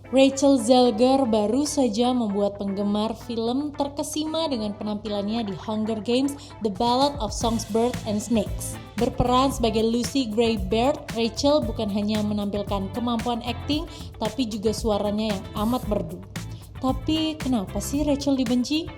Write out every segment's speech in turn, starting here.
Rachel Zegler baru saja membuat penggemar film terkesima dengan penampilannya di Hunger Games: The Ballad of Songbirds and Snakes. Berperan sebagai Lucy Greybeard, Rachel bukan hanya menampilkan kemampuan akting, tapi juga suaranya yang amat merdu. Tapi kenapa sih Rachel dibenci?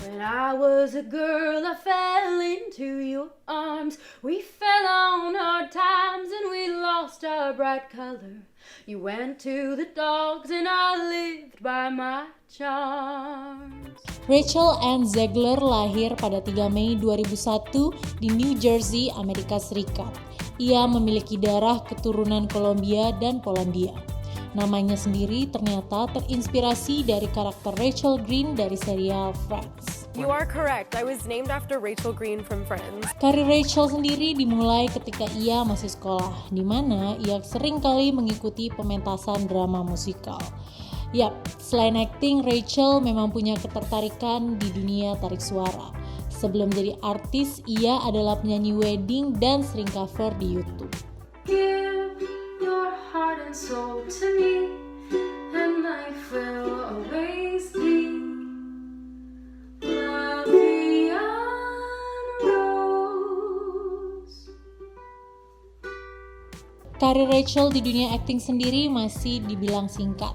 When I was a girl, I fell into your arms. We fell on hard times and we lost our bright color. You went to the dogs and I lived by my charms. Rachel Ann Zegler lahir pada 3 Mei 2001 di New Jersey, Amerika Serikat. Ia memiliki darah keturunan Kolombia dan Polandia. Namanya sendiri ternyata terinspirasi dari karakter Rachel Green dari serial Friends. You are correct. I was named after Rachel Green from Friends. Karir Rachel sendiri dimulai ketika ia masih sekolah, di mana ia sering kali mengikuti pementasan drama musikal. Yap, selain akting, Rachel memang punya ketertarikan di dunia tarik suara. Sebelum jadi artis, ia adalah penyanyi wedding dan sering cover di YouTube. Give your heart and soul to me, and life will always be love beyond rose. Karir Rachel di dunia akting sendiri masih dibilang singkat,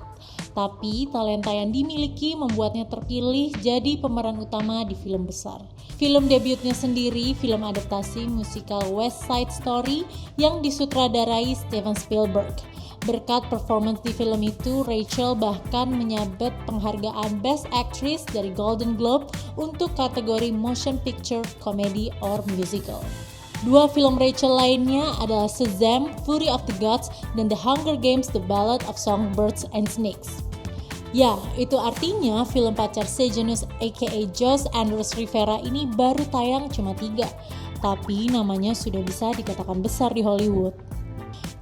tapi talenta yang dimiliki membuatnya terpilih jadi pemeran utama di film besar. Film debutnya sendiri film adaptasi musikal West Side Story yang disutradarai Steven Spielberg. Berkat performance di film itu, Rachel bahkan menyabet penghargaan Best Actress dari Golden Globe untuk kategori Motion Picture, Comedy, or Musical. Dua film Rachel lainnya adalah Shazam! Fury of the Gods dan The Hunger Games: The Ballad of Songbirds and Snakes. Ya, itu artinya film pacar Sejanus aka Josh Andrews Rivera ini baru tayang cuma 3, tapi namanya sudah bisa dikatakan besar di Hollywood.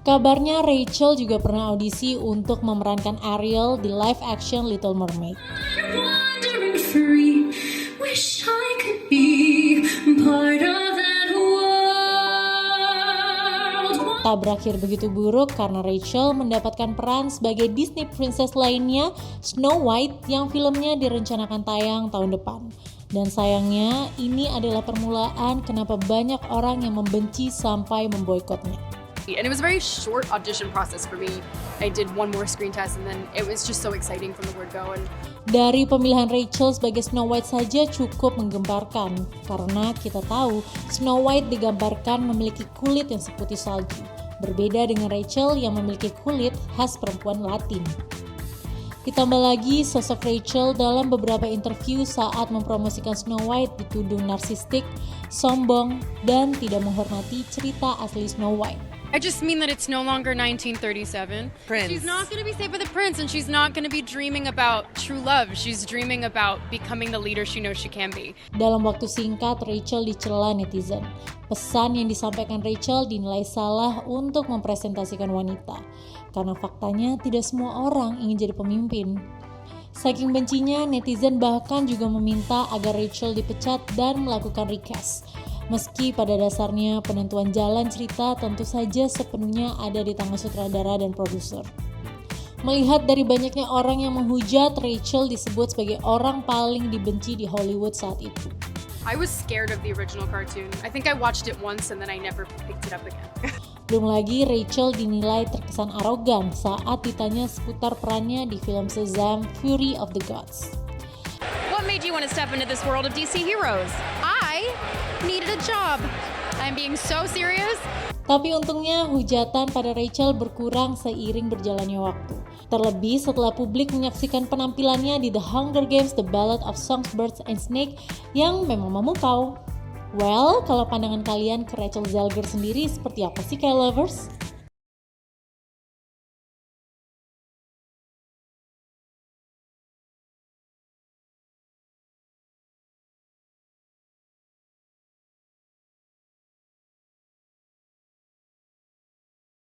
Kabarnya Rachel juga pernah audisi untuk memerankan Ariel di live action Little Mermaid. Wandering free, wish I could be part of that world. Tak berakhir begitu buruk karena Rachel mendapatkan peran sebagai Disney Princess lainnya, Snow White, yang filmnya direncanakan tayang tahun depan. Dan sayangnya, ini adalah permulaan kenapa banyak orang yang membenci sampai memboikotnya. And it was a very short audition process for me. I did one more screen test and then it was just so exciting from the word go. And Dari pemilihan Rachel sebagai Snow White saja cukup menggemparkan, karena kita tahu Snow White digambarkan memiliki kulit yang seputih salju, berbeda dengan Rachel yang memiliki kulit khas perempuan Latin. Ditambah lagi sosok Rachel dalam beberapa interview saat mempromosikan Snow White dituduh narsistik, sombong, dan tidak menghormati cerita asli Snow White. I just mean that it's no longer 1937. Prince. She's not going to be saved by the prince, and she's not going to be dreaming about true love. She's dreaming about becoming the leader she knows she can be. Dalam waktu singkat, Rachel dicela netizen. Pesan yang disampaikan Rachel dinilai salah untuk mempresentasikan wanita, karena faktanya tidak semua orang ingin jadi pemimpin. Saking bencinya, netizen bahkan juga meminta agar Rachel dipecat dan melakukan recast. Meski pada dasarnya penentuan jalan cerita tentu saja sepenuhnya ada di tangan sutradara dan produser. Melihat dari banyaknya orang yang menghujat, Rachel disebut sebagai orang paling dibenci di Hollywood saat itu. I was scared of the original cartoon. I think I watched it once and then I never picked it up again. Belum lagi Rachel dinilai terkesan arogan saat ditanya seputar perannya di film Shazam! Fury of the Gods. What made you want to step into this world of DC heroes? I needed a job. I'm being so serious. Tapi untungnya hujatan pada Rachel berkurang seiring berjalannya waktu. Terlebih setelah publik menyaksikan penampilannya di The Hunger Games: The Ballad of Songbirds and Snakes yang memang memukau. Well, kalau pandangan kalian ke Rachel Zegler sendiri seperti apa sih, K-Lovers?